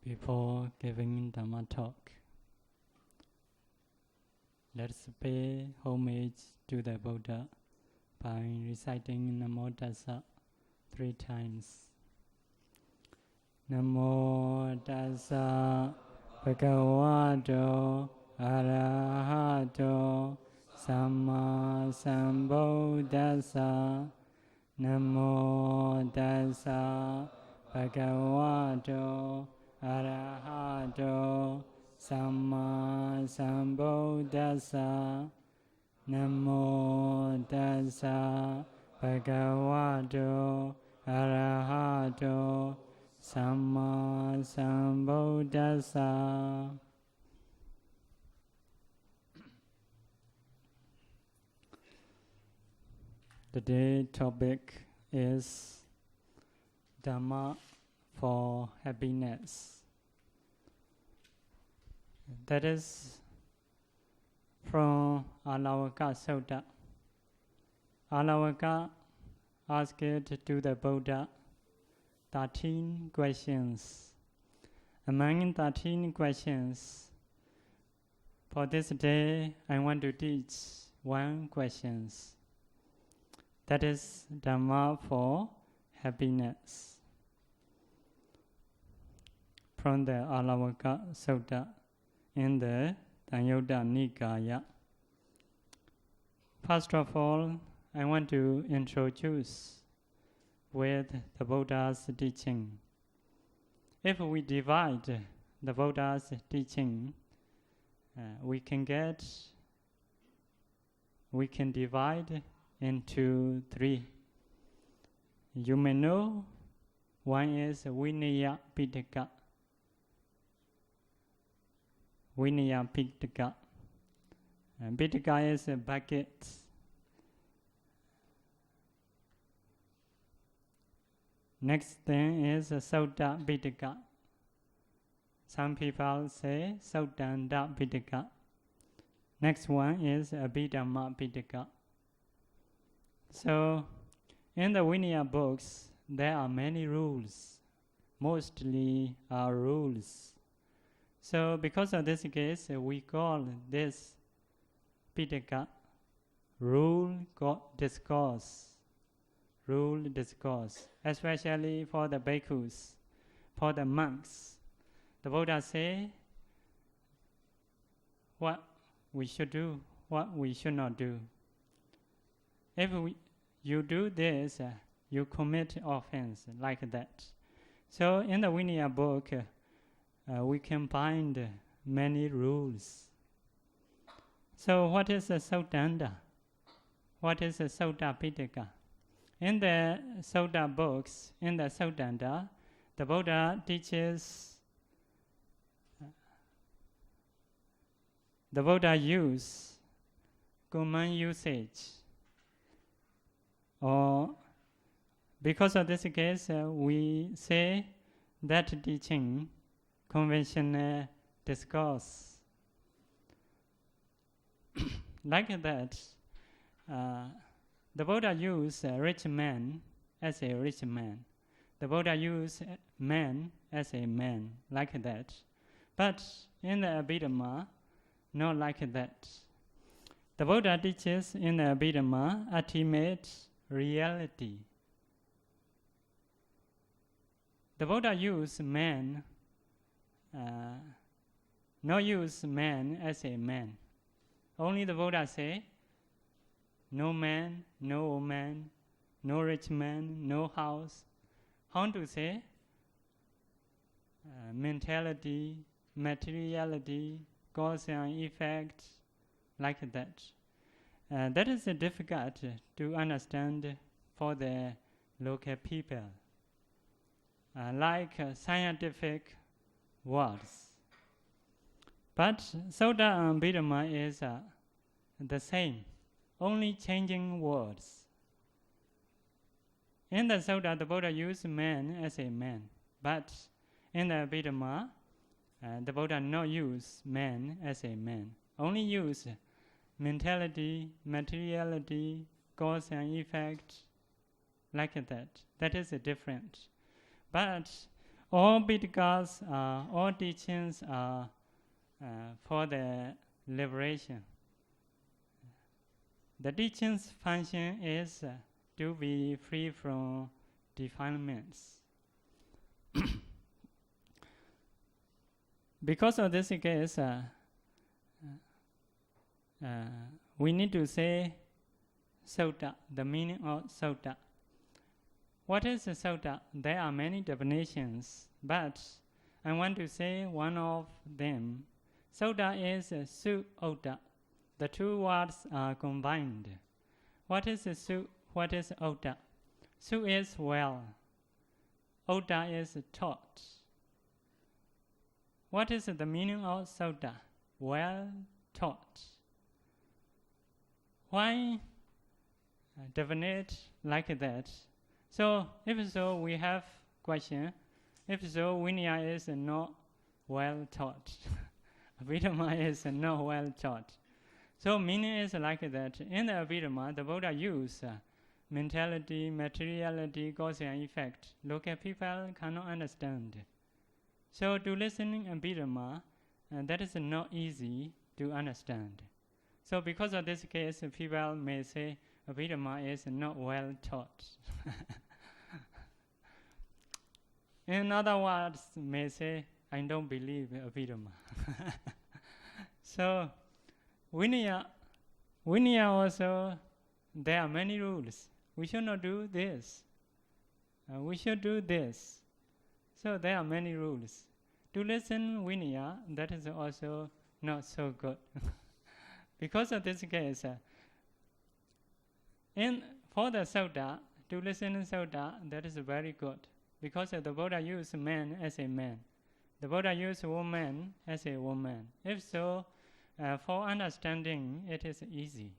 Before giving Dhamma talk, let's pay homage to the Buddha by reciting Namo Tassa 3 times. Namo Tassa Bhagavato Arahato Samma Sambuddhassa. Namo Tassa Bhagavato Arahato Samma Sambuddhassa. Namo Tassa Bhagavato Arahato Samma Sambuddhassa. Today's topic is Dhamma for happiness. That is from Alavaka Sutta. Alavaka asked to the Buddha 13 questions. Among 13 questions, for this day I want to teach 1 question. That is Dhamma for happiness. From the Alavaka Sutta in the Untitled Nikaya. First of all, I want to introduce with the Buddha's teaching. If we divide the Buddha's teaching, we can divide into 3. You may know one is Vinaya Pitaka. Vinaya Pitaka. Pitaka is a bucket. Next thing is Sutta Pitaka. Some people say Suttanda Pitaka. Next one is Abhidhamma Pitaka. So, in the Vinaya books, there are many rules. Mostly are rules. So, because of this case, we call this Pitaka rule discourse. Rule discourse, especially for the bhikkhus, for the monks. The Buddha say what we should do, what we should not do. If you do this, you commit offense, like that. So in the Vinaya book, we can find many rules. So what is a Suttanda? What is a Sutta Pitaka? In the Sutta books, in the Suttanda, the Buddha teaches, the Buddha use common usage. Or because of this case, we say that teaching conventional discourse. Like that, the Buddha used a rich man as a rich man. The Buddha used man as a man, like that. But in the Abhidhamma, not like that. The Buddha teaches in the Abhidhamma ultimate reality. The Buddha used man, not use man as a man. Only the Buddha say, no man, no woman, no rich man, no house. How to say? Mentality, materiality, cause and effect, like that. That is difficult to understand for the local people. Like scientific words. But Sutta and Abhidhamma is the same, only changing words. In the Sutta, the Buddha used man as a man, but in the Abhidhamma, the Buddha not use man as a man, only use mentality, materiality, cause and effect, like that. That is different. But All Pitaka's, all teachings are for the liberation. The teaching's function is to be free from defilements. Because of this case, we need to say sutta, the meaning of sutta. What is a sutta? There are many definitions, but I want to say one of them. Sutta is su-otta. The two words are combined. What is su? What is otta? Su is well. Otta is taught. What is the meaning of sutta? Well taught. Why define it like that? So, if so, we have question. If so, Vinaya is not well taught. Abhidhamma is not well taught. So, meaning is like that. In the Abhidhamma, the Buddha used mentality, materiality, cause and effect. Local people cannot understand. So, to listen in Abhidhamma, that is not easy to understand. So, because of this case, people may say Abhidhamma is not well taught. In other words, may say, I don't believe Abhidhamma. So, Vinaya also, there are many rules. We should not do this. We should do this. So, there are many rules. To listen Vinaya, that is also not so good. Because of this case, for the sutta, to listen in sutta, that is very good. Because the Buddha used man as a man. The Buddha used woman as a woman. If so, for understanding, it is easy.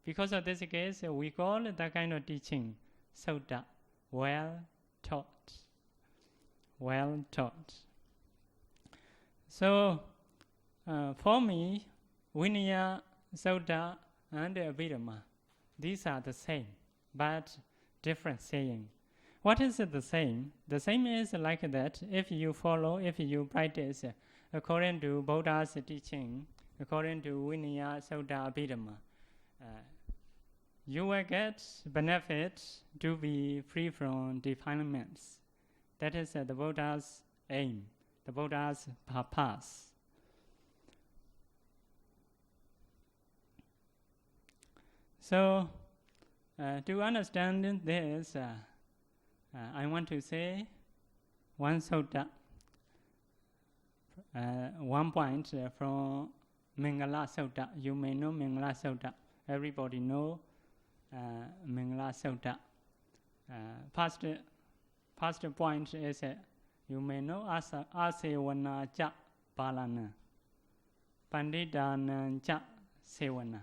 Because of this case, we call that kind of teaching sutta, well taught. Well taught. So, for me, Vinaya, sutta, and Abhidhamma, these are the same, but different saying. What is the same? The same is like that. If you follow, if you practice according to Buddha's teaching, according to Vinaya, sutta, Abhidhamma, you will get benefit to be free from defilements. That is the Buddha's aim, the Buddha's purpose. So, to understand this, I want to say one sutta, one point from Mingala Sutta. You may know Mingala Sutta. Everybody know Mingala Sutta. First point is you may know Asevana Cha Palana, Panditana Cha Sevana.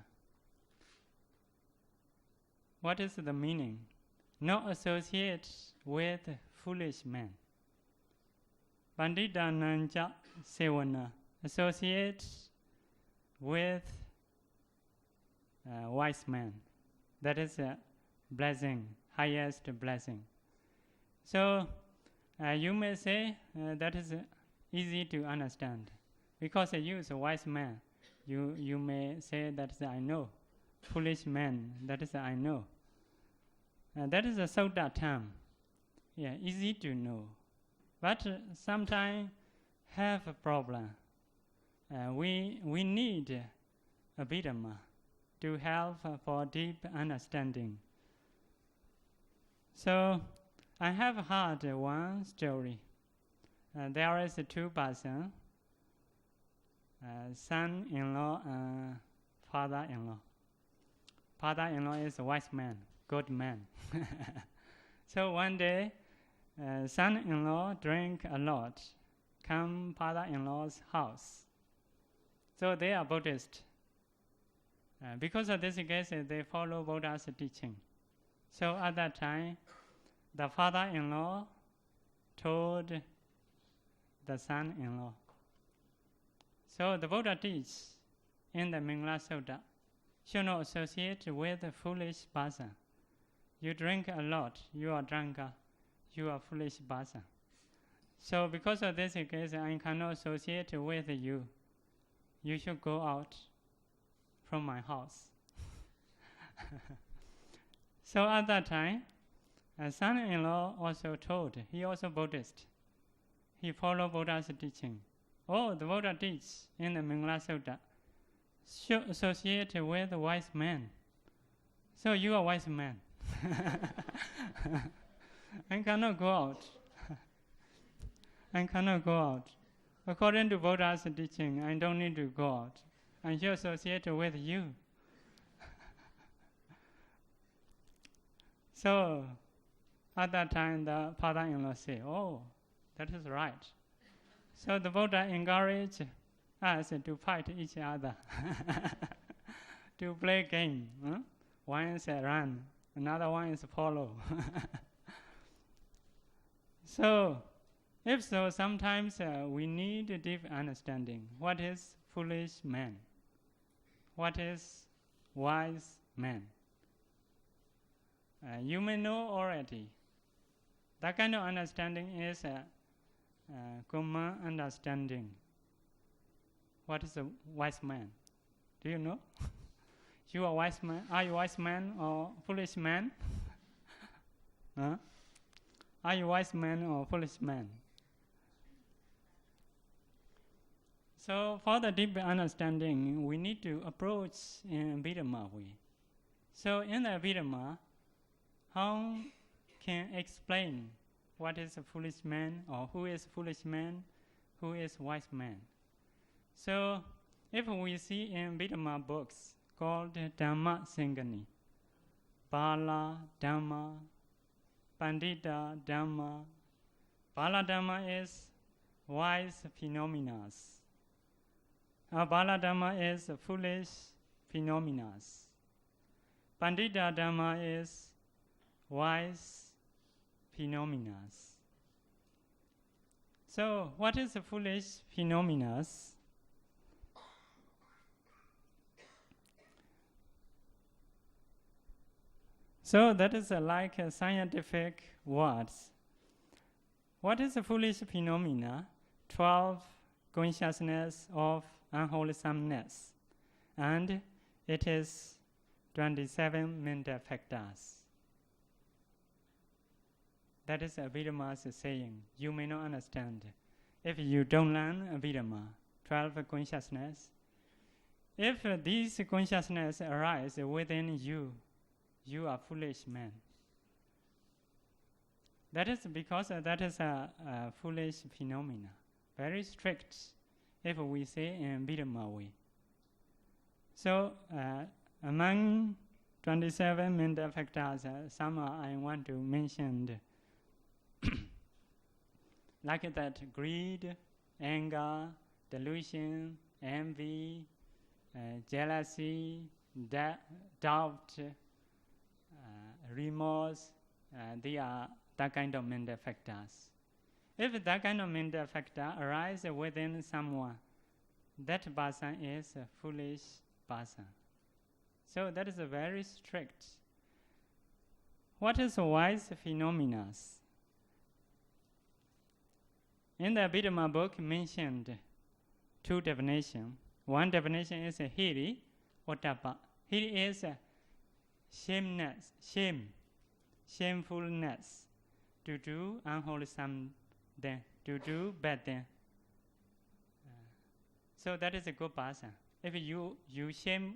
What is the meaning? Not associate with foolish men. Panditananja sevana. Associate with wise man. That is a blessing, highest blessing. So, you may say that is easy to understand. Because you is a wise man, you may say that is I know. Foolish man, that is I know. That is a sutta term. Yeah, easy to know. But sometimes have a problem. We need Abhidhamma to help for deep understanding. So, I have heard one story. There is two persons, son-in-law and father-in-law. Father-in-law is a wise man, good man. So one day, son-in-law drank a lot, come father-in-law's house. So they are Buddhist. Because of this case, they follow Buddha's teaching. So at that time, the father-in-law told the son-in-law. So the Buddha teaches in the Mingala Sutta, should not associate with a foolish person. You drink a lot, you are drunkard, you are foolish person. So because of this case, I cannot associate with you. You should go out from my house. So at that time, a son-in-law also told, he also Buddhist. He followed Buddha's teaching. Oh, the Buddha teaches in the Mingla Sutta, should associate with a wise man. So you are a wise man. I cannot go out. I cannot go out. According to Buddha's teaching, I don't need to go out. I should associate with you. So at that time, the father-in-law said, oh, that is right. So the Buddha encouraged us to fight each other, to play game. One is run, another one is follow. So, if so, sometimes we need a deep understanding. What is foolish man? What is wise man? You may know already. That kind of understanding is common understanding. What is a wise man? Do you know? You are wise man. Are you wise man or foolish man? Huh? Are you wise man or foolish man? So for the deep understanding, we need to approach in Dhamma way. So in the Dhamma, how can explain what is a foolish man or who is foolish man, who is wise man? So if we see in Dhamma books called Dhamma Singani, Bala Dhamma, Pandita Dhamma. Bala Dhamma is wise phenomena. Bala Dhamma is foolish phenomena. Pandita Dhamma is wise phenomena. So what is the foolish phenomena? So that is like a scientific words. What is a foolish phenomena? 12 consciousness of unwholesomeness, and it is 27 mental factors. That is Abhidhamma's saying. You may not understand. If you don't learn Abhidhamma, 12 consciousness, if these consciousness arise within you, you are foolish man. That is because that is a foolish phenomena. Very strict, if we say in Dhamma way. So among 27 mental factors, some I want to mention, like that: greed, anger, delusion, envy, jealousy, doubt, remorse. They are that kind of mental factors. If that kind of mental factor arises within someone, that person is a foolish person. So that is a very strict. What is wise phenomena? In the Abhidhamma book mentioned two definitions. One definition is hiri, ottappa. Hiri is shameness, shamefulness, to do unwholesome thing, to do bad thing. So that is a good person. If you shame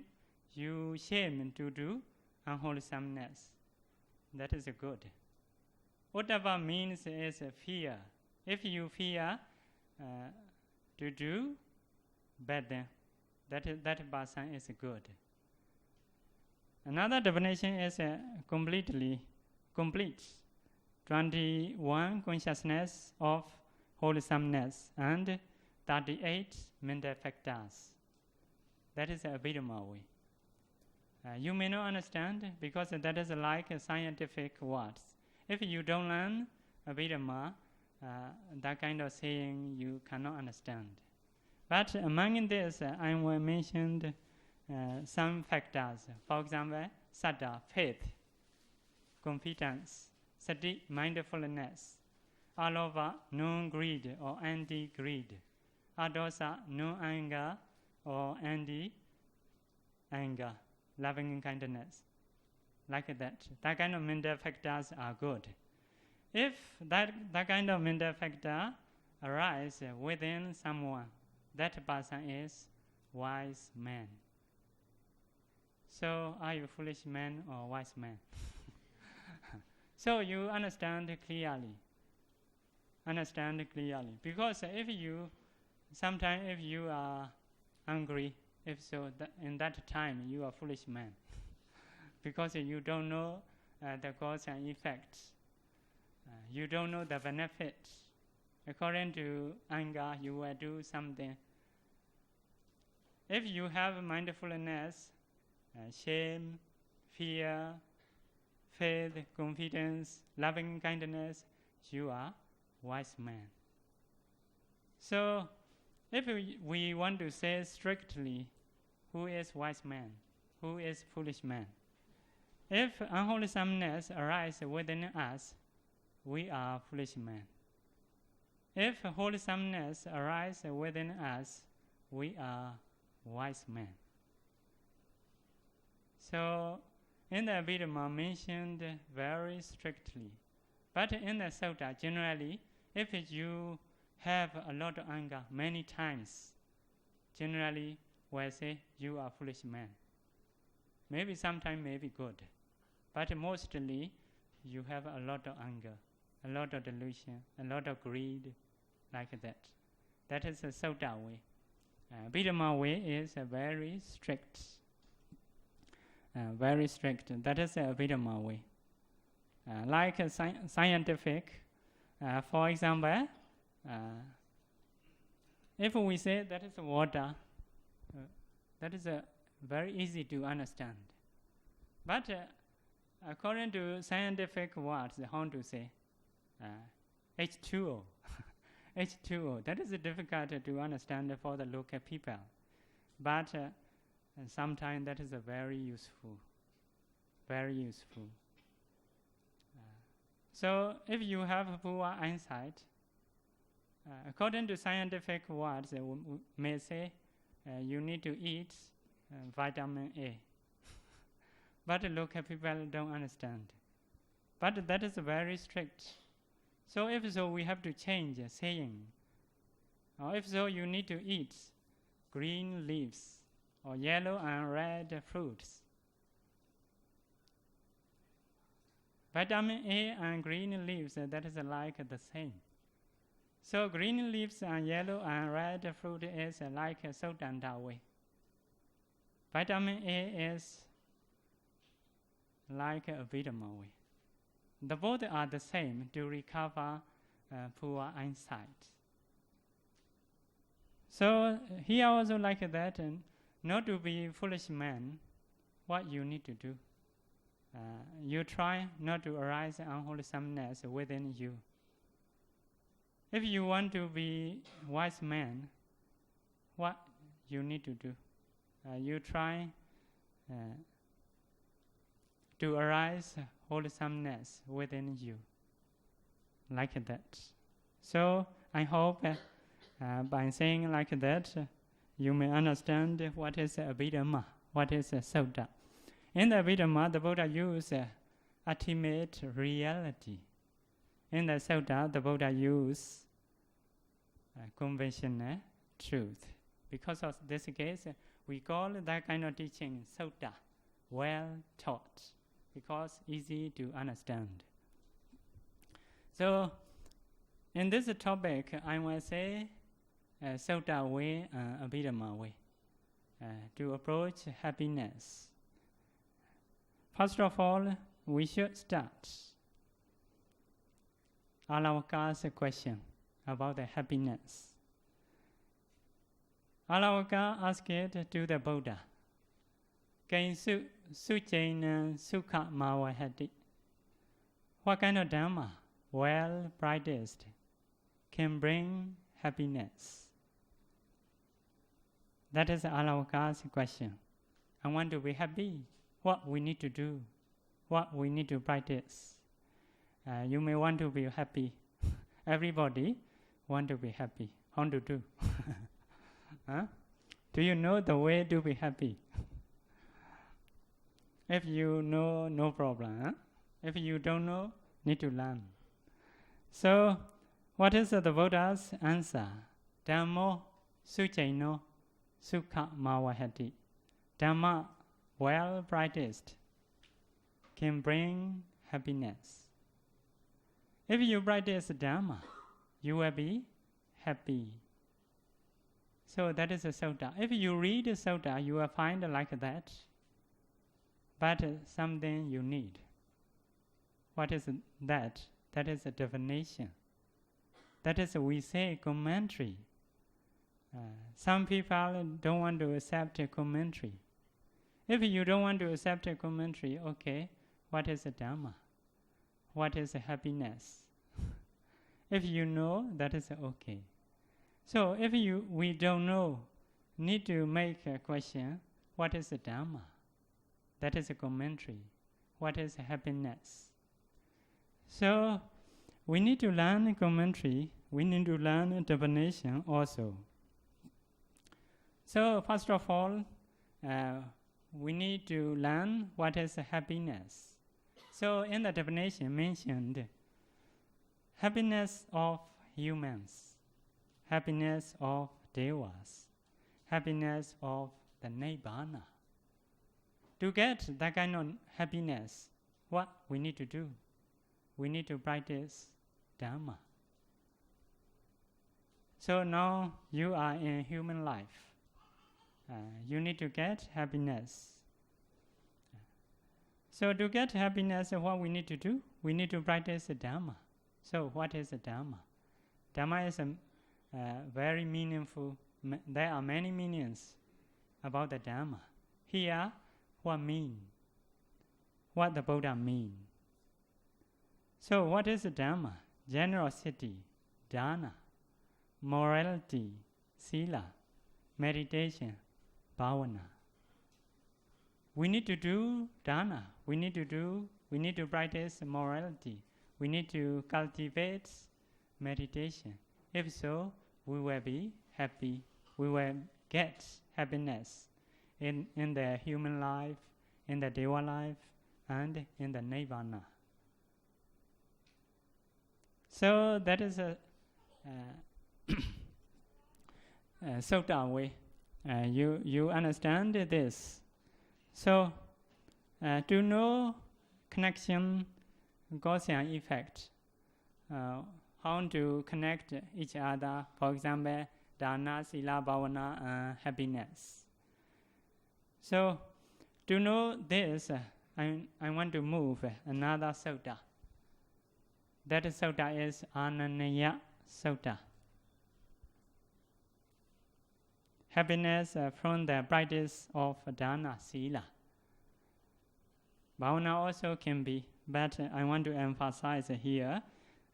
to do unwholesomeness, that is a good. Ottappa means is fear. If you fear to do bad thing, that person is good. Another definition is complete. 21 consciousness of wholesomeness and 38 mental factors. That is a Abhidhamma way. You may not understand because that is like a scientific words. If you don't learn Abhidhamma, that kind of saying you cannot understand. But among this, I will mention some factors. For example, saddha, faith, confidence, sati, mindfulness, Alavaka, non-greed or anti-greed. Adosa, non-anger or anti-anger, loving kindness. Like that. That kind of mental factors are good. If that kind of mental factor arises within someone, that person is wise man. So, are you foolish man or wise man? So you understand clearly. Because sometimes if you are angry, if so, in that time you are foolish man. Because you don't know the cause and effects. You don't know the benefits. According to anger, you will do something. If you have mindfulness, shame, fear, faith, confidence, loving kindness, you are wise man. So, if we want to say strictly, who is wise man, who is foolish man? If unwholesomeness arises within us, we are foolish men. If wholesomeness arises within us, we are wise men. So, in the Abhidhamma mentioned very strictly. But in the Sutta, generally, if you have a lot of anger many times, generally we'll say you are foolish man. Maybe sometime may be good. But mostly, you have a lot of anger, a lot of delusion, a lot of greed, like that. That is the Sutta way. Abhidhamma way is very strict. Very strict. That is the Abhidhamma way. Like scientific, for example, if we say that is water, that is very easy to understand. But according to scientific words, how to say H2O. H2O, that is difficult to understand for the local people. But sometimes that is very useful. Very useful. So if you have poor eyesight, according to scientific words, we may say you need to eat vitamin A. But local people don't understand. But that is very strict. So if so, we have to change saying. Or if so, you need to eat green leaves or yellow and red fruits. Vitamin A and green leaves, that is like the same. So green leaves and yellow and red fruit is like a Sutta way. Vitamin A is like a Abhidhamma way. The both are the same to recover poor eyesight. So here also like that, and not to be foolish man, what you need to do? You try not to arise unwholesomeness within you. If you want to be wise man, what you need to do? You try to arise wholesomeness within you, like that. So I hope by saying like that, you may understand what is Abhidhamma, what is Sutta. In the Abhidhamma, the Buddha used ultimate reality. In the Sutta, the Buddha used conventional truth. Because of this case, we call that kind of teaching Sutta, well taught, because easy to understand. So, in this topic, I will say Sutta way, Abhidhamma way, to approach happiness. First of all, we should start Alavaka's question about the happiness. Alavaka asked it to the Buddha. Kain sujaina sukha mawahati. What kind of Dhamma, well practiced, can bring happiness? That is Alavaka's question. I want to be happy. What we need to do, what we need to practice. You may want to be happy. Everybody want to be happy. How to do? Huh? Do you know the way to be happy? If you know, no problem. Huh? If you don't know, need to learn. So, what is the Buddha's answer? Dhammo suchaino sukha mawahati. Dhamma, well practiced, can bring happiness. If you practice Dhamma, you will be happy. So that is a sutta. If you read a sutta, you will find like that. But something you need. What is that? That is a definition. That is, we say, commentary. Some people don't want to accept a commentary. If you don't want to accept a commentary, okay, what is a Dhamma? What is happiness? If you know, that is okay. So if we don't know, need to make a question, what is a Dhamma? That is a commentary. What is happiness? So we need to learn commentary. We need to learn definition also. So first of all, we need to learn what is happiness. So in the definition mentioned, happiness of humans, happiness of devas, happiness of the Nibbana. To get that kind of happiness, what we need to do? We need to practice Dhamma. So now you are in human life. You need to get happiness. So to get happiness, what we need to do? We need to practice Dhamma. So what is Dhamma? Dhamma is a very meaningful. There are many meanings about the Dhamma. Here, what mean? What the Buddha mean? So what is Dhamma? Generosity, dana, morality, sila, meditation, bhavana. We need to do dana. We need to practice morality. We need to cultivate meditation. If so, we will be happy. We will get happiness in the human life, in the deva life, and in the Nibbana. So that is a sutta way. You understand this. So to know connection, Gaussian effect, how to connect each other, for example, dana, sila, bhavana, and happiness. So to know this, I want to move another sutta. That sutta is Ananaya Sutta. Happiness from the practice of dana, sila. Bhavana also can be, but I want to emphasize here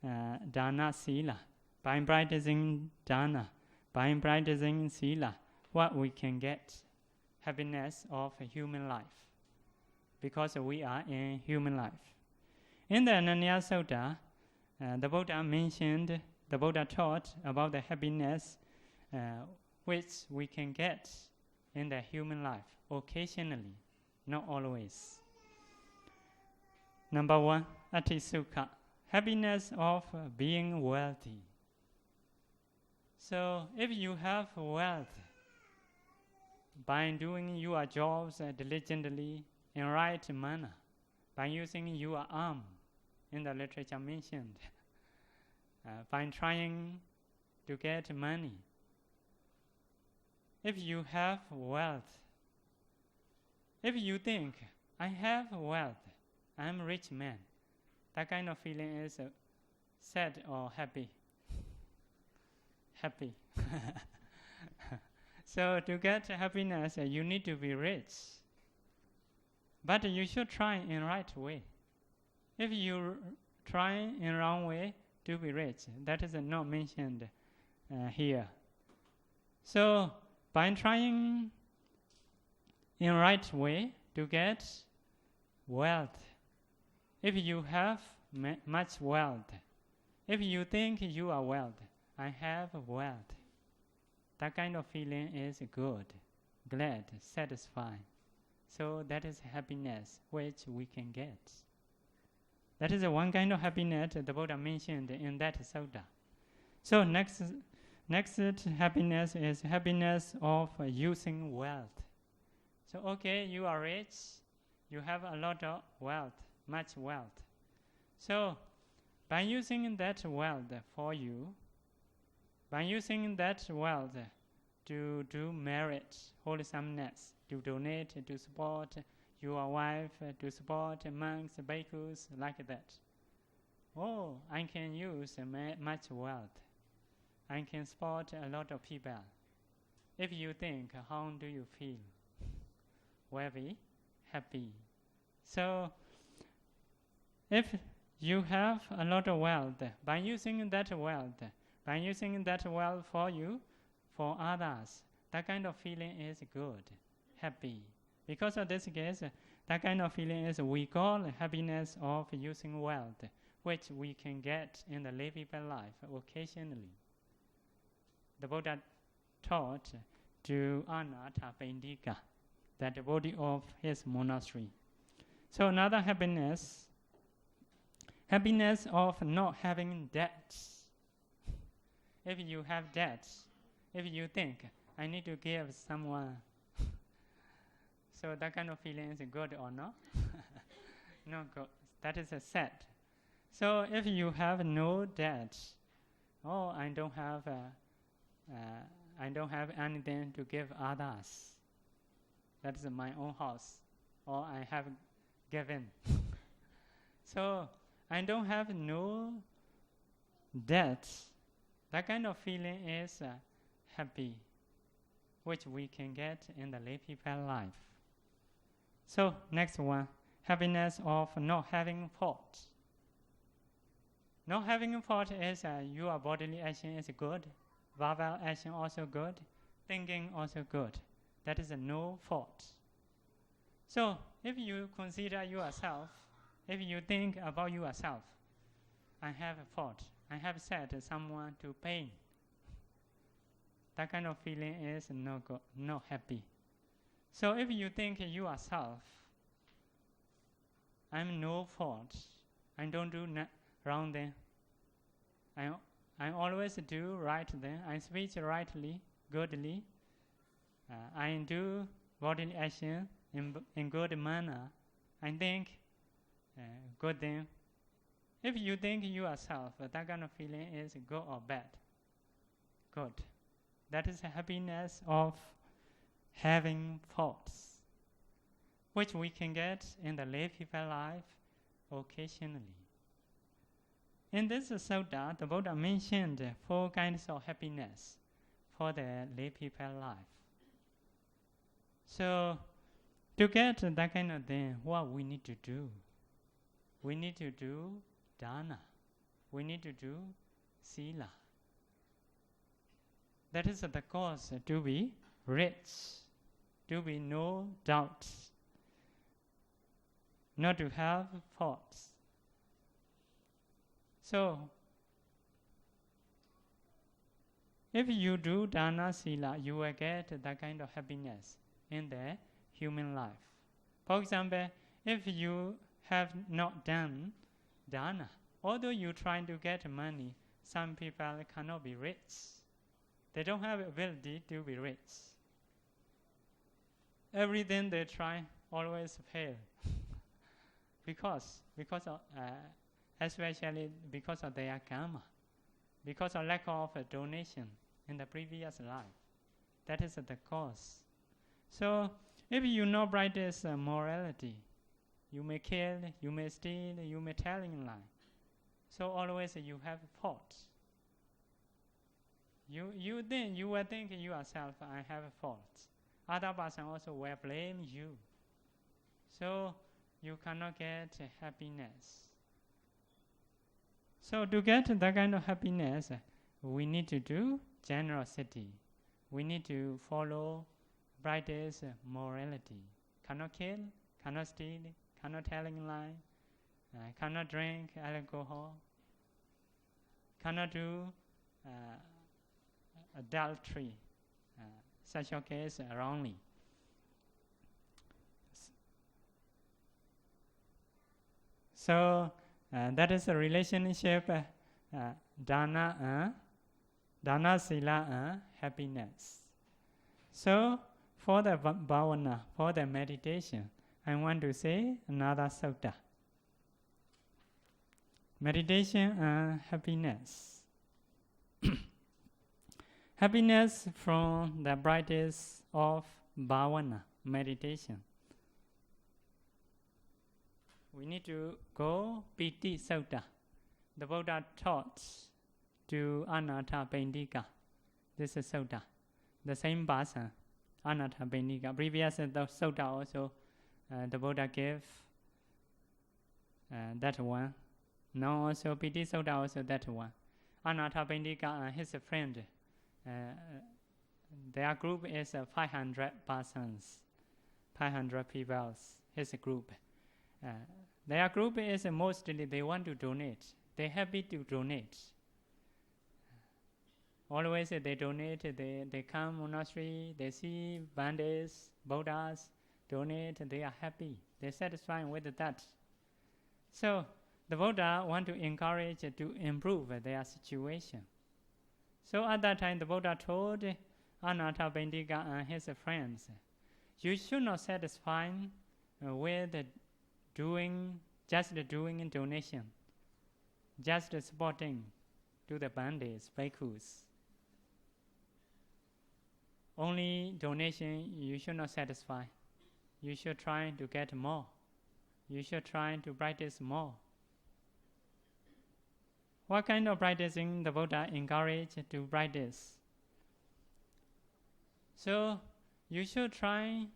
dana, sila. By practicing dana, by practicing sila, what we can get? Happiness of human life. Because we are in human life. In the Ananya Sutta, the Buddha taught about the happiness which we can get in the human life, occasionally, not always. Number one, atisukha, happiness of being wealthy. So if you have wealth, by doing your jobs diligently in right manner, by using your arm, in the literature mentioned, by trying to get money. If you have wealth, if you think, I have wealth, I'm a rich man, that kind of feeling is sad or happy? Happy. So to get happiness, you need to be rich. But you should try in right way. If you try in wrong way to be rich, that is not mentioned here. So by trying in right way to get wealth, if you have much wealth, If you think you are wealth, I have wealth. That kind of feeling is good, glad, satisfied. So that is happiness which we can get. That is one kind of happiness the Buddha mentioned in that sutta. So next happiness is happiness of using wealth. So okay, you are rich, you have a lot of wealth, much wealth. So by using that wealth for you, by using that wealth to do merit, wholesomeness, to donate, to support your wife, to support monks, bhikkhus, like that. Oh, I can use much wealth. I can support a lot of people. If you think, how do you feel? Very happy. So, if you have a lot of wealth, by using that wealth for you, for others, that kind of feeling is good, happy. Because of this case, that kind of feeling is we call happiness of using wealth, which we can get in the lay people life occasionally. The Buddha taught to Anatta Pandika, that devotee of his monastery. So another happiness of not having debts. If you have debts, if you think, I need to give someone, so that kind of feeling is good or not? No good. That is a sad. So if you have no debt, oh, I don't have anything to give others. That is my own house, or I have given. So I don't have no debt. That kind of feeling is happy, which we can get in the lay people life. So next one, happiness of not having fault. Not having fault is your bodily action is good, verbal action also good, thinking also good. That is no fault. So if you consider yourself, if you think about yourself, I have a fault, I have set someone to pain. That kind of feeling is no good, not happy. So if you think yourself, I'm no fault, I don't do wrong then, I always do right then, I speak rightly, goodly, I do bodily action in good manner, I think good then. If you think yourself, that kind of feeling is good or bad? Good. That is happiness of having faults, which we can get in the lay people life occasionally. In this sutta, the Buddha mentioned 4 kinds of happiness for the lay people life. So, to get that kind of thing, what we need to do? We need to do dana. We need to do sila. That is the cause to be rich, to be no doubts, not to have faults. So, if you do dana sila, you will get that kind of happiness in the human life. For example, if you have not done dana, although you try to get money, some people cannot be rich. They don't have ability to be rich. Everything they try always fail. because of, especially because of their karma, because of lack of donation in the previous life. That is the cause. So if you not practice morality, you may kill, you may steal, you may tell in lie. So always you have faults. You will think yourself, I have faults. Other person also will blame you. So you cannot get happiness. So to get that kind of happiness, we need to do generosity. We need to follow, practice morality. Cannot kill, cannot steal, cannot tell in lie, cannot drink alcohol. cannot do adultery, sexual case wrongly. So that is a relationship, dana, sila, and happiness. So for the bhavana, for the meditation, I want to say another sutta. Meditation and happiness. Happiness from the practice of bhavana, meditation. We need to go Piti Sutta. The Buddha taught to Anathapindika. This is Sutta. The same person, Anathapindika. Previous the Sutta also, the Buddha gave that one. Now also Piti Sutta also that one. Anathapindika and his friend. Their group is 500 persons, 500 people. His group. Their group is mostly they want to donate. They're happy to donate. Always they donate. They come monastery. They see bandits, Buddhas, donate. They are happy. They're satisfied with that. So the Buddha want to encourage to improve their situation. So at that time, the Buddha told Anathapindika and his friends, you should not satisfy with just doing donation, just supporting to the bandits, bhikkhus. Only donation you should not satisfy. You should try to get more. You should try to practice more. What kind of practicing the Buddha encouraged to practice? So you should try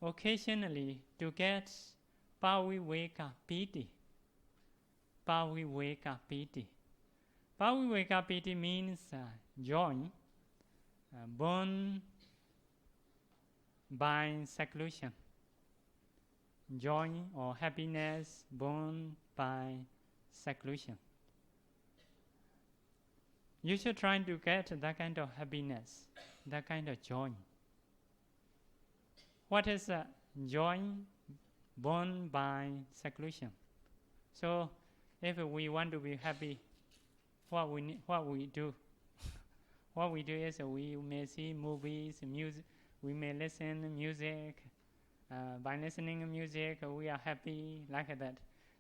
occasionally to get Paviveka Piti. Paviveka Piti. Paviveka Piti means joy born by seclusion. Joy or happiness born by seclusion. You should try to get that kind of happiness, that kind of joy. What is joy born by seclusion? So, if we want to be happy, what we do? What we do is we may see movies, music. We may listen to music. By listening to music, we are happy like that.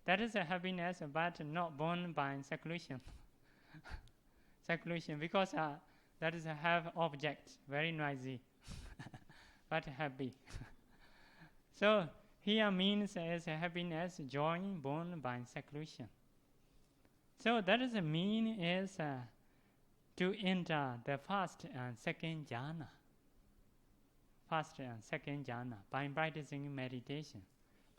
That is a happiness, but not born by seclusion. Seclusion, because that is a have object, very noisy, but happy. So here means as a happiness, joy born by seclusion. So that is the mean is to enter the first and second jhana. First and second jhana by practicing meditation.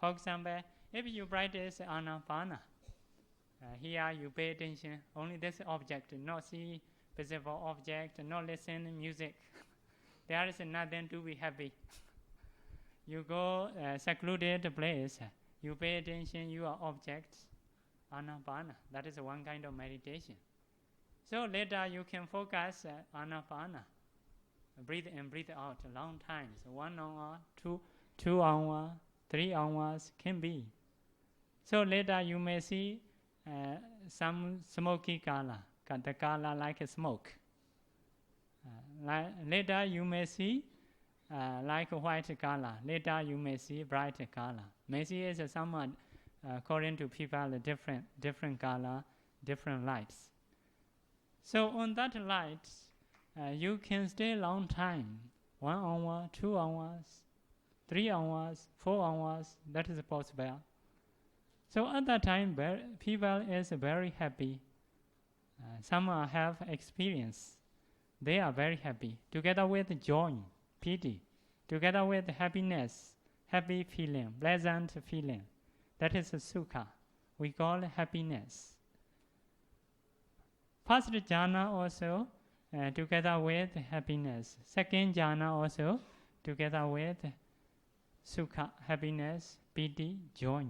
For example, if you practice anapana, here you pay attention only this object, not see visible object, not listen to music. There is nothing to be happy. You go secluded place, you pay attention your object, anapana. That is one kind of meditation. So later you can focus anapana. Breathe in, breathe out long times. 1 hour, 2 hours, 3 hours can be. So later you may see some smoky color, the color like smoke. Later you may see like white color. Later you may see bright color. May see is somewhat according to people different color, different lights. So on that light, you can stay long time, 1 hour, 2 hours, 3 hours, 4 hours. That is possible. So at that time, people is very happy. Some have experience. They are very happy. Together with joy, pity, together with happiness, happy feeling, pleasant feeling. That is sukha. We call happiness. First jhana also together with happiness. Second jhana also together with sukha, happiness, pity, joy.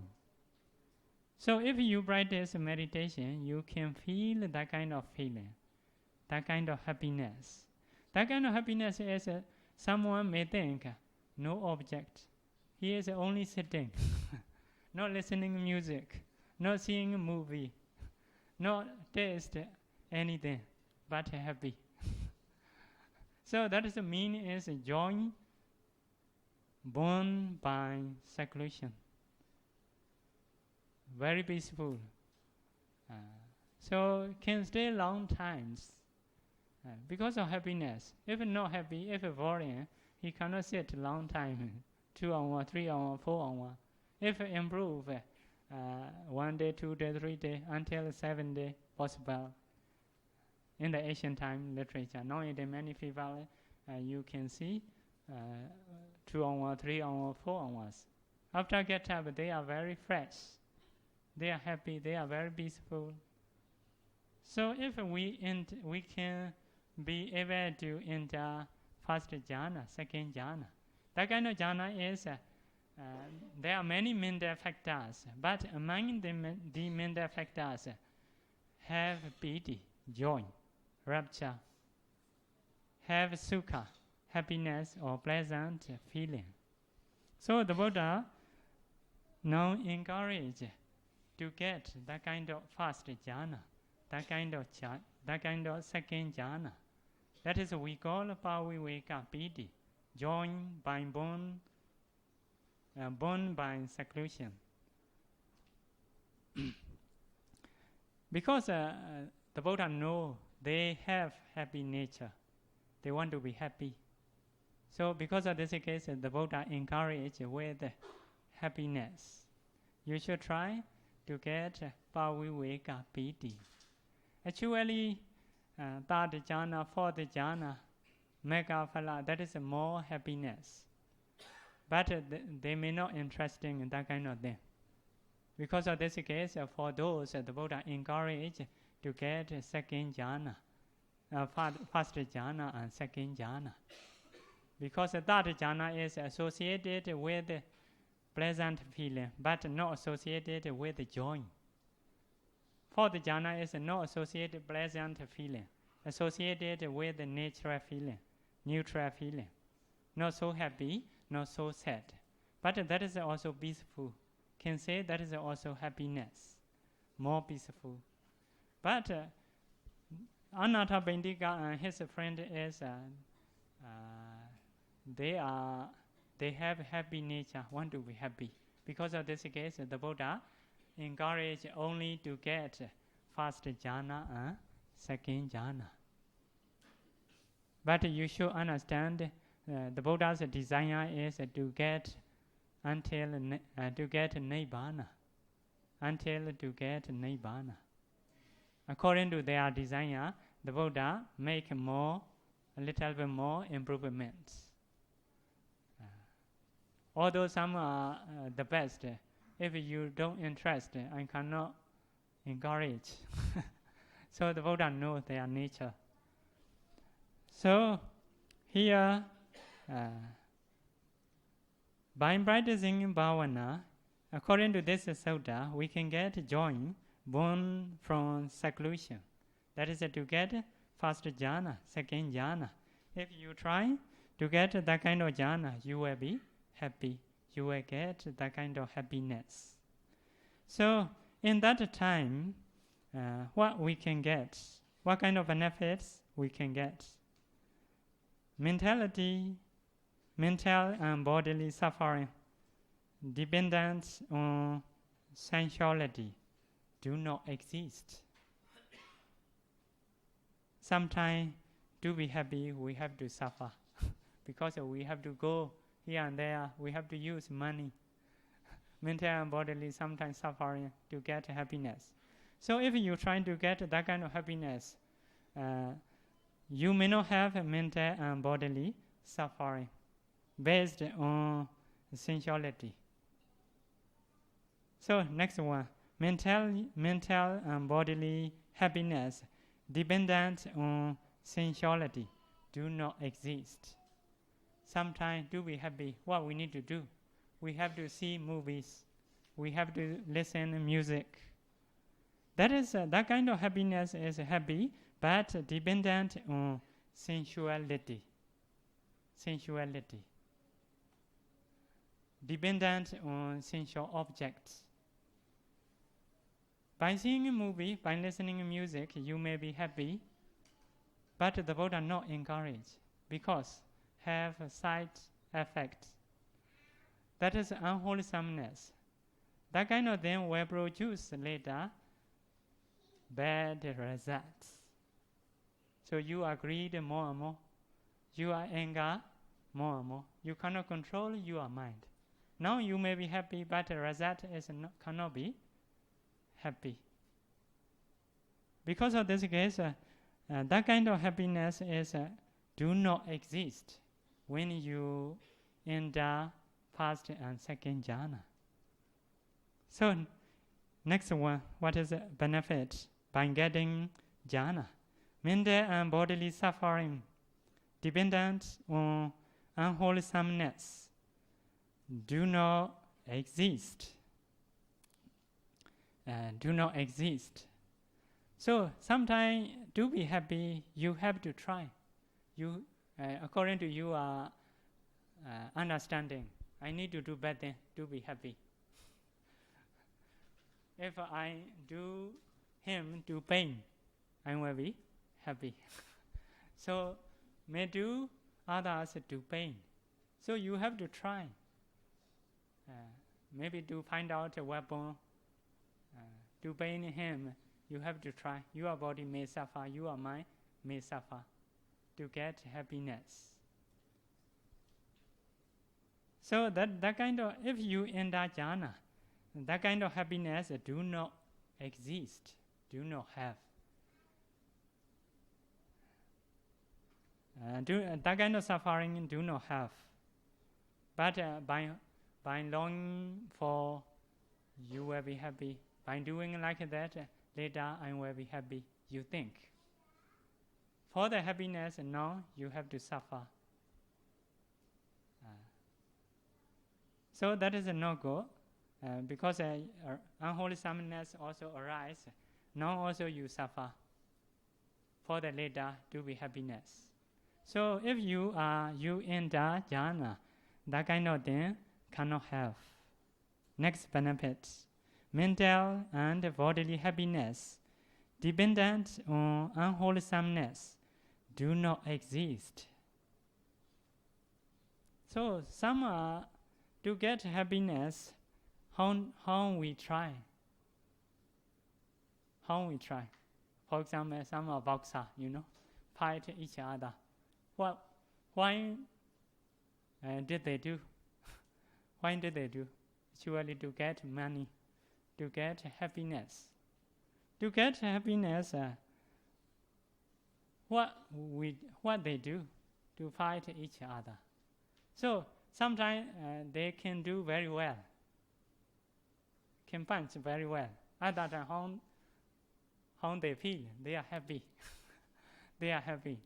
So if you practice meditation, you can feel that kind of feeling, that kind of happiness. That kind of happiness is someone may think, no object. He is only sitting, not listening music, not seeing a movie, not taste anything, but happy. So that is the meaning is joy born by seclusion. Very peaceful. So can stay long times because of happiness. If not happy, if boring, he cannot sit long time, 2 hours, 3 hours, 4 hours. If improve, 1 day, 2 day, 3 day, until 7 day possible. In the ancient time literature, nowadays many people you can see 2 hours, 3 hours, 4 hours. After get up, they are very fresh. They are happy. They are very peaceful. So if we can be able to enter first jhana, second jhana. That kind of jhana is there are many mental factors, but among the mental factors have piti, joy, rapture, have sukha, happiness or pleasant feeling. So the Buddha now encourage to get that kind of first jhana, that kind of second jhana. That is we call paviveka piti, joy by born by seclusion. Because the Buddha know they have happy nature, they want to be happy. So because of this case, the Buddha encourage with happiness. You should try to get paviveka piti. Actually, third jhana, fourth jhana, mega phala, that is more happiness. But they may not interesting in that kind of thing. Because of this case, for those, the Buddha encourage to get second jhana, first jhana and second jhana. Because the third jhana is associated with pleasant feeling, but not associated with joy. Fourth jhana is not associated pleasant feeling, associated with the natural feeling, neutral feeling. Not so happy, not so sad. But that is also peaceful. Can say that is also happiness, more peaceful. But Anatta Bindika and his friend is they have happy nature, want to be happy. Because of this case, the Buddha encourage only to get first jhana and second jhana. But you should understand the Buddha's desire is to get until to get nibbana, until to get nibbana. According to their desire, the Buddha make a little bit more improvements. Although some are the best, if you don't interest, I cannot encourage. So the Buddha knows their nature. So here, by practicing bhavana, according to this sutta, we can get joy born from seclusion. That is to get first jhana, second jhana. If you try to get that kind of jhana, you will be happy. You will get that kind of happiness. So in that time, what we can get, what kind of benefits we can get? Mental and bodily suffering, dependence on sensuality, do not exist. Sometimes to be happy, we have to suffer because we have to go here and there, we have to use money. Mental and bodily sometimes suffering to get happiness. So if you try to get that kind of happiness, you may not have mental and bodily suffering based on sensuality. So next one, mental and bodily happiness dependent on sensuality do not exist. Sometimes to be happy, what we need to do? We have to see movies, we have to listen to music. That kind of happiness is happy, but dependent on sensuality. Dependent on sensual objects. By seeing a movie, by listening to music, you may be happy, but the Buddha not encourage, because have side effects. That is unwholesomeness. That kind of thing will produce later bad results. So you are greedy more and more. You are anger more and more. You cannot control your mind. Now you may be happy, but the result cannot be happy. Because of this case, that kind of happiness do not exist when you enter first and second jhana. So next one, what is the benefit by getting jhana? Mental and bodily suffering dependent on unwholesomeness do not exist. So sometimes to be happy, you have to try. You, according to your understanding, I need to do better to be happy. If I do him to pain, I will be happy. So may do others to pain. So you have to try. Maybe to find out a weapon to pain him, you have to try. Your body may suffer, your mind may suffer to get happiness. So that kind of, if you enter jhana, that kind of happiness do not exist, do not have. That kind of suffering do not have. But by longing for, you will be happy. By doing like that, later I will be happy, you think. For the happiness, now you have to suffer. So that is a no-go, because unwholesomeness also arises. Now also you suffer for the later to be happiness. So if you enter jhana, that kind of thing cannot have. Next benefit, mental and bodily happiness dependent on unwholesomeness do not exist. So some to get happiness, how we try. For example, some are boxers, fight each other. Why did they do? Why did they do? Surely to get money, to get happiness. To get happiness, what they do to fight each other. So sometimes they can do very well, can punch very well. Other than how they feel, they are happy. They are happy.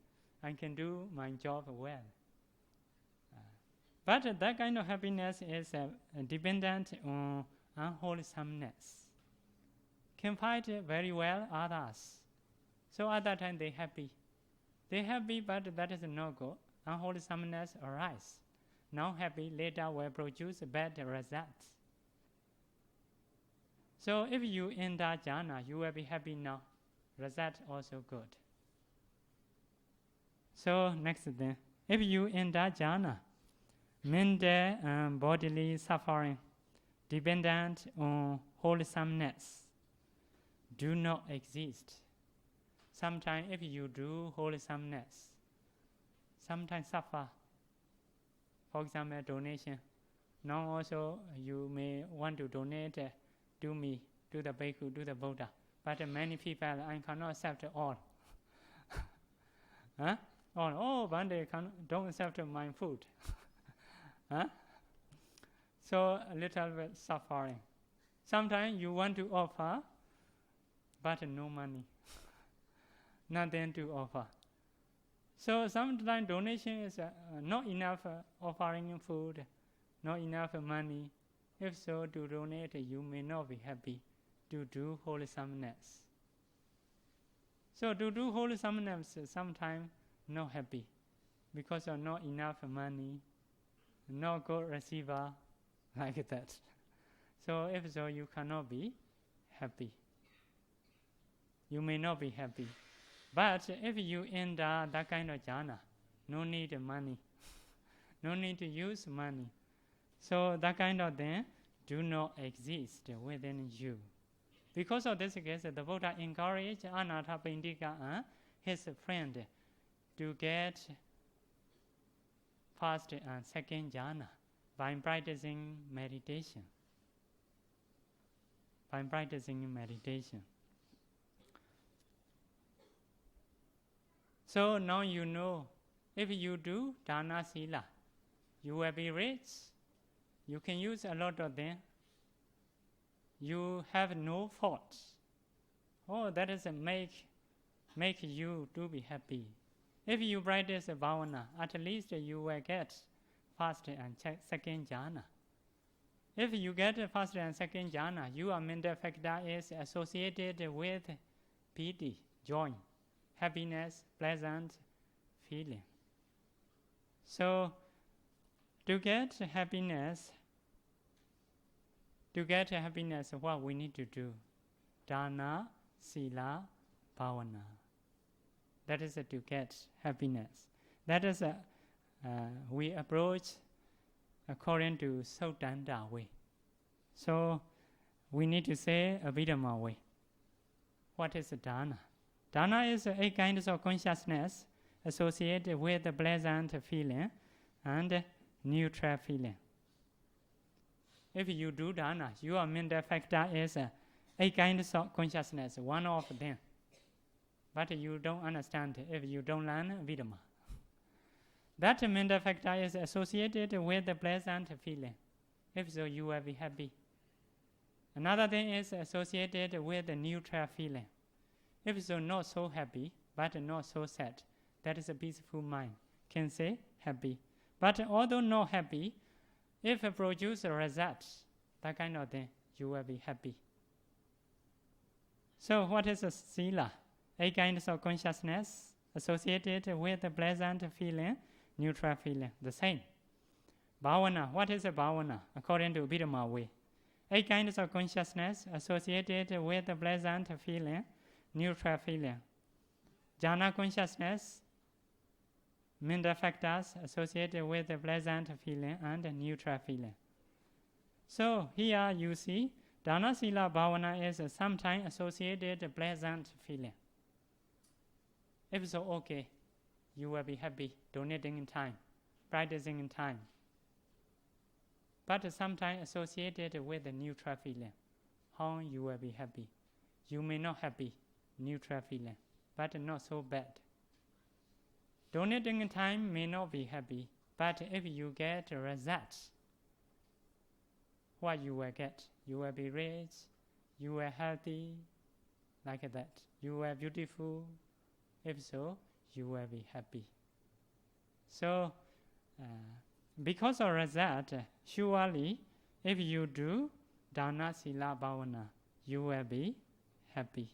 I can do my job well. But that kind of happiness is dependent on unwholesomeness. Can fight very well others. So at that time they happy. They happy, but that is no go. Unwholesomeness arise. Now happy, later will produce bad results. So if you enter jhana, you will be happy now. Result also good. So next then, if you enter jhana, mental and bodily suffering dependent on wholesomeness do not exist. Sometimes if you do wholesomeness, sometimes suffer. For example, donation. Now also you may want to donate to me, to the Bhikkhu, to the Buddha. But many people, I cannot accept all. Huh? One day don't accept my food. Huh? So a little bit suffering. Sometimes you want to offer, but no money. Nothing to offer. So sometimes donation is not enough offering food, not enough money If so, to donate, you may not be happy to do wholesomeness. So to do wholesomeness, sometimes not happy because of not enough money, not good receiver, like that. So if so, you cannot be happy. You may not be happy. But if you enter that kind of jhana, no need money, no need to use money. So that kind of thing do not exist within you. Because of this case, the Buddha encouraged Anathapindika and his friend to get first and second jhana by practicing meditation. By practicing meditation. So now you know, if you do dana sila, you will be rich. You can use a lot of them. You have no faults. Oh, that is a make you to be happy. If you practice bhavana, at least you will get first and second jhana. If you get first and second jhana, your mental factor is associated with piti, joy, happiness, pleasant feeling. So, to get happiness, what we need to do? Dana, sila, bhavana. That is to get happiness. That is we approach according to Sautanda way. So we need to say Abhidhamma way. What is dana? Dana is 8 kinds of consciousness associated with the pleasant feeling and neutral feeling. If you do dana, your mental factor is 8 kinds of consciousness, one of them. But you don't understand if you don't learn Abhidhamma. That mental factor is associated with the pleasant feeling. If so, you will be happy. Another thing is associated with the neutral feeling. If so, not so happy, but not so sad. That is a peaceful mind. Can say happy. But although not happy, if it produces a result, that kind of thing, you will be happy. So what is a sila? 8 kinds of consciousness associated with the pleasant feeling, neutral feeling, the same. Bhavana, what is a bhavana? According to Abhidhamma way. 8 kinds of consciousness associated with the pleasant feeling, neutral feeling. Jhana consciousness, mental factors associated with the pleasant feeling and neutral feeling. So here you see, Dana Sila Bhavana is sometimes associated with pleasant feeling. If so, okay, you will be happy, donating in time, practicing in time. But sometimes associated with the neutral feeling. How you will be happy? You may not happy, neutral feeling, but not so bad. Donating in time may not be happy, but if you get results, what you will get? You will be rich, you will healthy, like that. You will beautiful. If so, you will be happy. So, because of result, surely, if you do Dana Sila Bhavana, you will be happy.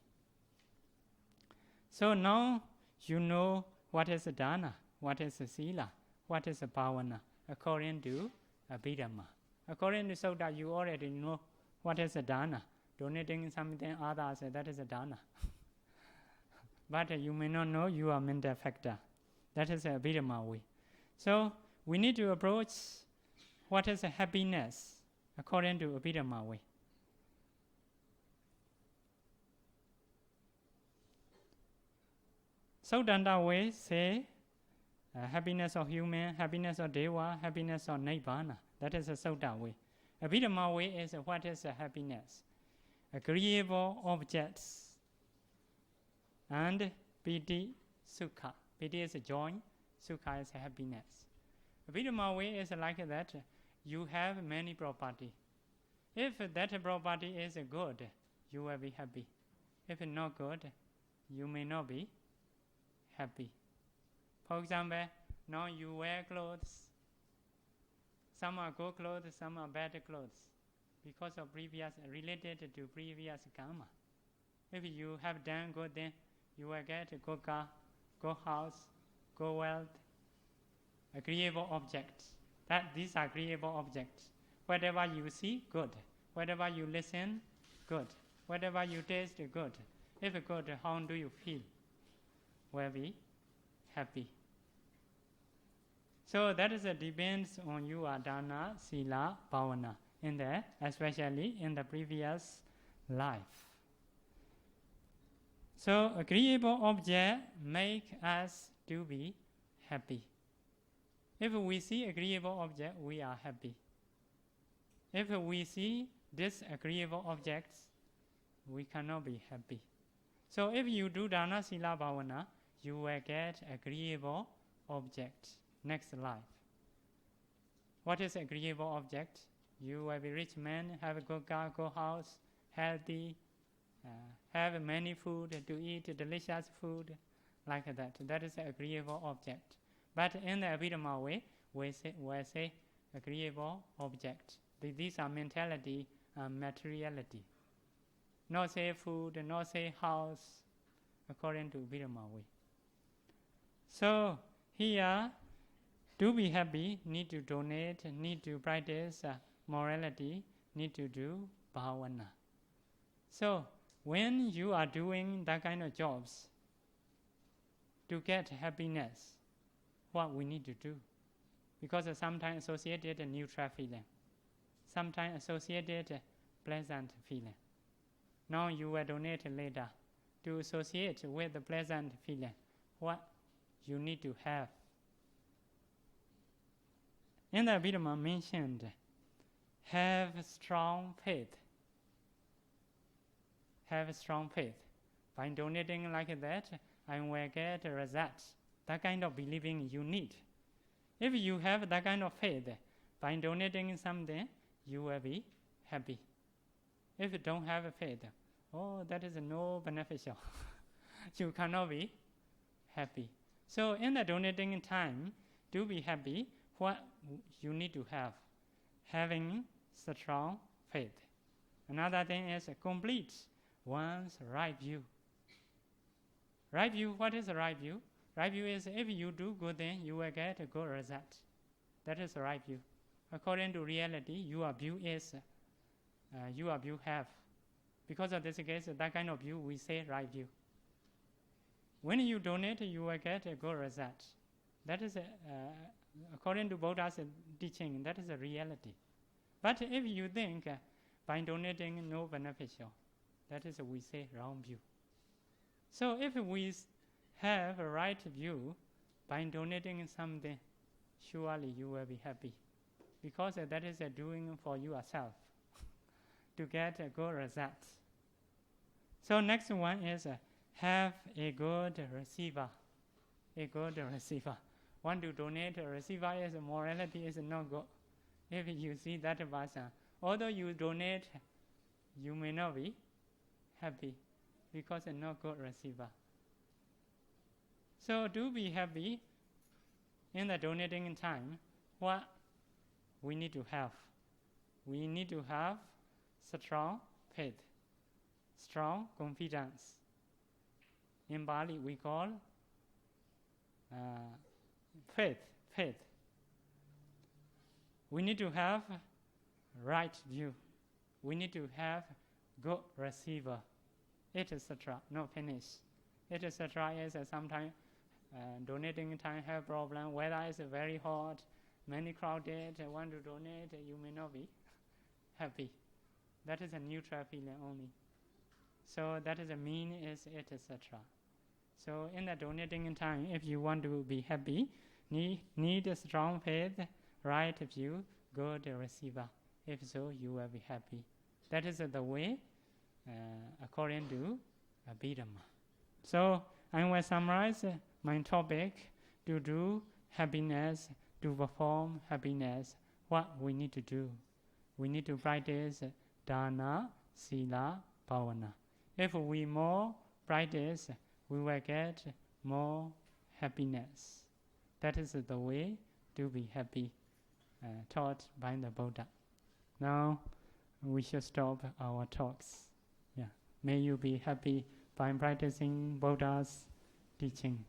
So now you know what is Dana, what is Sila, what is Bhavana, according to Abhidhamma. According to Sutta, you already know what is Dana. Donating something others, that is Dana. But you may not know your mental factor. That is a Abhidhamma way. So we need to approach what is happiness according to Abhidhamma way. Sautanda way say happiness of human, happiness of deva, happiness of nibbana. That is a Sutta way. Abhidhamma way is what is happiness? Agreeable objects. And piti, sukha. Piti is joy, sukha is happiness. Abhidhamma way is like that. You have many property. If that property is good, you will be happy. If not good, you may not be happy. For example, now you wear clothes. Some are good clothes, some are bad clothes. because of related to previous karma. If you have done good, then you will get a good car, good house, good wealth, agreeable objects. These are agreeable objects. Whatever you see, good. Whatever you listen, good. Whatever you taste, good. If good, how do you feel? Will be happy. So that is depends on your dana, sila, bhavana, especially in the previous life. So agreeable object make us to be happy. If we see agreeable object, we are happy. If we see disagreeable objects, we cannot be happy. So if you do dana, sila, bhavana, you will get agreeable objects next life. What is agreeable object? You will be rich man, have a good car, good house, healthy, have many food to eat, delicious food, like that. That is an agreeable object. But in the Abhidhamma way, we say agreeable object. These are mentality and materiality. Not say food, not say house, according to Abhidhamma way. So here, to be happy, need to donate, need to practice morality, need to do bhavana. So when you are doing that kind of jobs, to get happiness, what we need to do? Because sometimes associated neutral feeling, sometimes associated pleasant feeling. Now you will donate later to associate with the pleasant feeling. What you need to have? In the Abhidhamma mentioned, have strong faith. Have strong faith. By donating like that, I will get results. That kind of believing you need. If you have that kind of faith, by donating something, you will be happy. If you don't have faith, that is no beneficial. You cannot be happy. So in the donating time, to be happy, what you need to have? Having strong faith. Another thing is complete one's right view. Right view, what is right view? Right view is if you do good, then you will get a good result. That is right view. According to reality, your view is your view have. Because of this case, that kind of view we say right view. When you donate, you will get a good result. That is according to Buddha's teaching, that is a reality. But if you think by donating no beneficial, that is we say wrong view. So if we have a right view by donating something, surely you will be happy, because that is doing for yourself to get a good result. So next one is have a good receiver. A good receiver. Want to donate, a receiver is morality is not good. If you see that person, although you donate, you may not be happy because it's not good receiver. So to be happy in the donating time, what we need to have? We need to have strong faith, strong confidence. In Bali we call faith. We need to have right view. We need to have good receiver, etc. No finish. Etc. is sometimes donating time have problem. Weather is very hot, many crowded. Want to donate, you may not be happy. That is a neutral feeling only. So that is a mean is it, etc. So in the donating time, if you want to be happy, need a strong faith, right view, good receiver. If so, you will be happy. That is the way according to Abhidhamma. So I will summarize my topic: to do happiness, to perform happiness. What we need to do? We need to practice dana, sila, bhavana. If we more practice, we will get more happiness. That is the way to be happy, taught by the Buddha. Now, we should stop our talks. Yeah. May you be happy by practicing Buddha's teaching.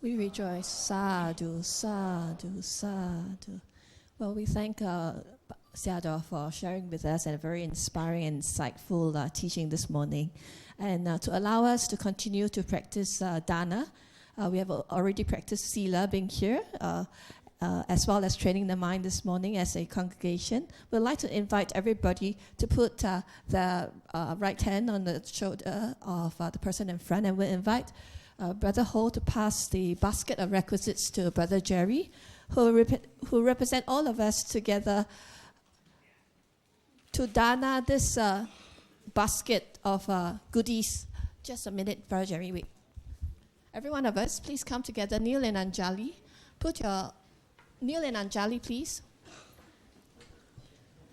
We rejoice. Sadhu, sadhu, sadhu. Well, we thank Sayadaw for sharing with us a very inspiring and insightful teaching this morning. And to allow us to continue to practice dana, we have already practiced sila being here, as well as training the mind this morning as a congregation. We'd like to invite everybody to put the right hand on the shoulder of the person in front, and we'll invite Brother Ho to pass the basket of requisites to Brother Jerry, who represent all of us together to dana this basket of goodies. Just a minute, Brother Jerry, wait. Every one of us, please come together, kneel in Anjali. Kneel in Anjali, please.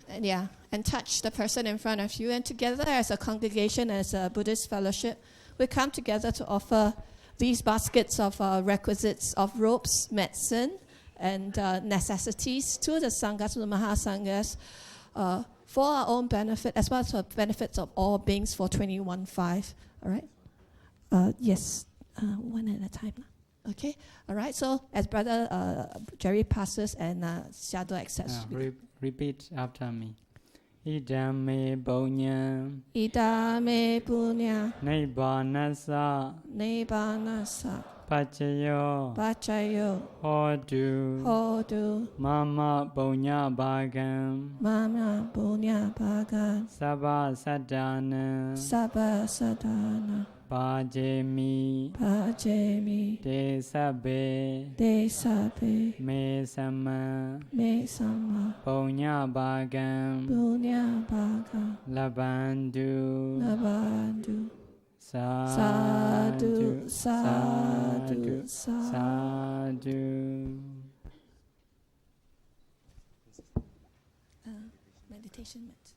And touch the person in front of you. And together as a congregation, as a Buddhist fellowship, we come together to offer these baskets of requisites of robes, medicine, and necessities to the Sanghas, to the Mahasanghas, for our own benefit, as well as for the benefits of all beings for 21.5. All right? Yes, one at a time. Okay? All right, so as Brother Jerry passes and Sayadaw accepts. Repeat after me. Idame punya. Idame punya. Nibbanasa. Nibbanasa. Pachayo. Pachayo. Hodu. Hodu. Mama punya bagam. Mama punya bagam. Sabha sadhana. Sabha sadhana. Pajemi. Pajemi. Desabe. Desabe. Me sama. Me sama. Punya bagam. Punya bagam. Labandu. Labandu. Sadhu. Sadhu. Sadhu. Sadhu. Meditation mat.